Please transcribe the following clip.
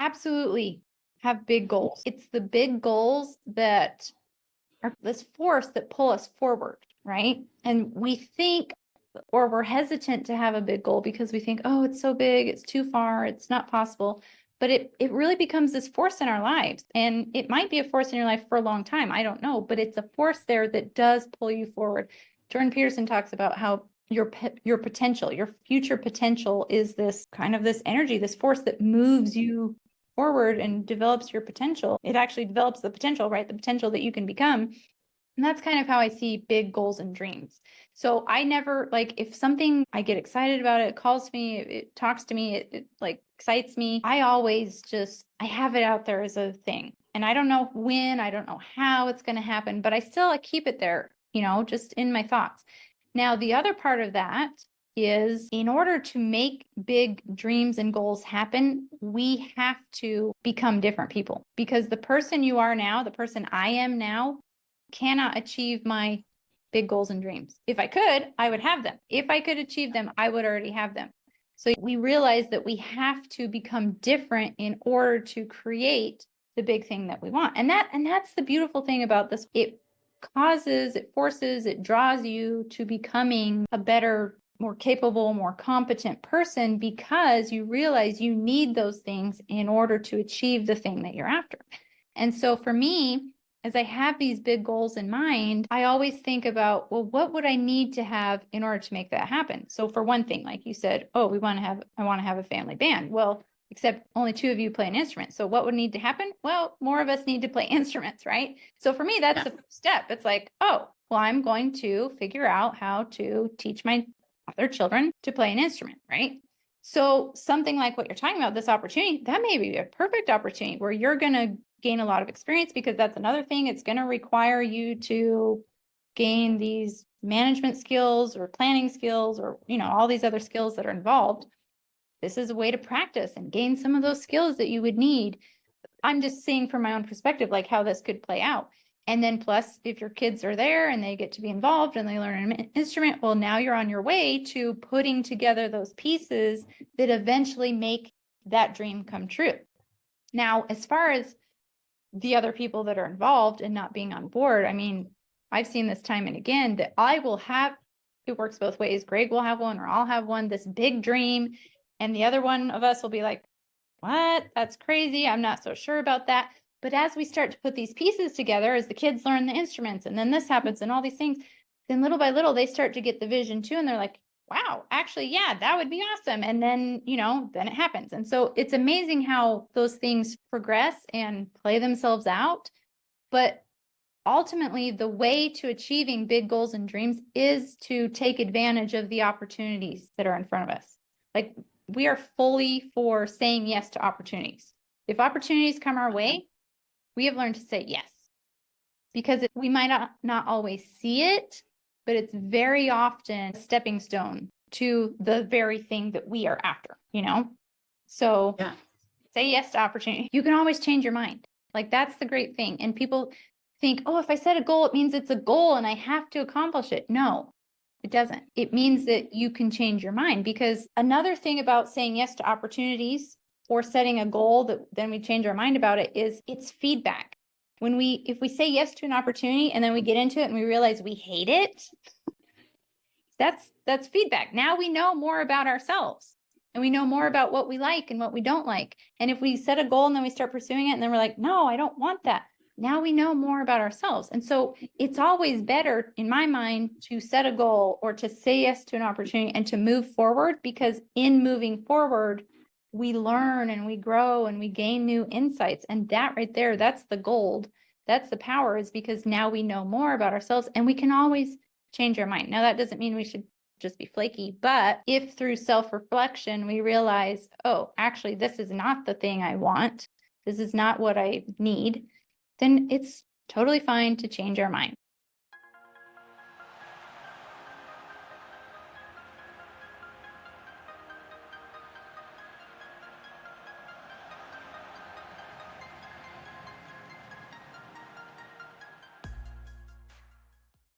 Absolutely have big goals. It's the big goals that are this force that pull us forward, right? And we think, or we're hesitant to have a big goal because we think, oh, it's so big, it's too far, it's not possible. But it really becomes this force in our lives. And it might be a force in your life for a long time. I don't know, but it's a force there that does pull you forward. Jordan Peterson talks about how your potential, your future potential is this kind of this energy, this force that moves you forward and develops your potential. It actually develops the potential, right? The potential that you can become. And that's kind of how I see big goals and dreams. So I never, like, if something I get excited about, it calls me, it talks to me, it like excites me. I always I have it out there as a thing. And I don't know when, I don't know how it's going to happen, but I keep it there, just in my thoughts. Now, the other part of that is in order to make big dreams and goals happen, we have to become different people, because the person you are now, the person I am now, cannot achieve my big goals and dreams. If I could, I would have them. If I could achieve them, I would already have them. So we realize that we have to become different in order to create the big thing that we want. And that's the beautiful thing about this. It forces, it draws you to becoming a better, more capable, more competent person, because you realize you need those things in order to achieve the thing that you're after. And so for me, as I have these big goals in mind, I always think about, well, what would I need to have in order to make that happen? So for one thing, like you said, oh, I want to have a family band. Well, except only 2 of you play an instrument. So what would need to happen? Well, more of us need to play instruments, right? So for me, that's the first step. It's like, oh, well, I'm going to figure out how to teach my other children to play an instrument, right? So something like what you're talking about, this opportunity, that may be a perfect opportunity where you're going to gain a lot of experience, because that's another thing. It's going to require you to gain these management skills or planning skills, or, all these other skills that are involved. This is a way to practice and gain some of those skills that you would need. I'm just seeing from my own perspective, like how this could play out. And then plus, if your kids are there and they get to be involved and they learn an instrument, well, now you're on your way to putting together those pieces that eventually make that dream come true. Now, as far as the other people that are involved and not being on board, I mean, I've seen this time and again that it works both ways. Greg will have one, or I'll have one, this big dream. And the other one of us will be like, what? That's crazy. I'm not so sure about that. But as we start to put these pieces together, as the kids learn the instruments, and then this happens and all these things, then little by little, they start to get the vision too. And they're like, wow, actually, yeah, that would be awesome. And then, then it happens. And so it's amazing how those things progress and play themselves out. But ultimately, the way to achieving big goals and dreams is to take advantage of the opportunities that are in front of us. Like, we are fully for saying yes to opportunities. If opportunities come our way, we have learned to say yes, because we might not always see it, but it's very often a stepping stone to the very thing that we are after, So say yes to opportunity. You can always change your mind. Like, that's the great thing. And people think, oh, if I set a goal, it means it's a goal and I have to accomplish it. No, it doesn't. It means that you can change your mind, because another thing about saying yes to opportunities or setting a goal that then we change our mind about it is it's feedback. If we say yes to an opportunity and then we get into it and we realize we hate it, that's feedback. Now we know more about ourselves, and we know more about what we like and what we don't like. And if we set a goal and then we start pursuing it and then we're like, no, I don't want that. Now we know more about ourselves. And so it's always better, in my mind, to set a goal or to say yes to an opportunity and to move forward, because in moving forward, we learn and we grow and we gain new insights. And that right there, that's the gold. That's the power, is because now we know more about ourselves and we can always change our mind. Now, that doesn't mean we should just be flaky, but if through self-reflection we realize, oh, actually, this is not the thing I want, this is not what I need, then it's totally fine to change our mind.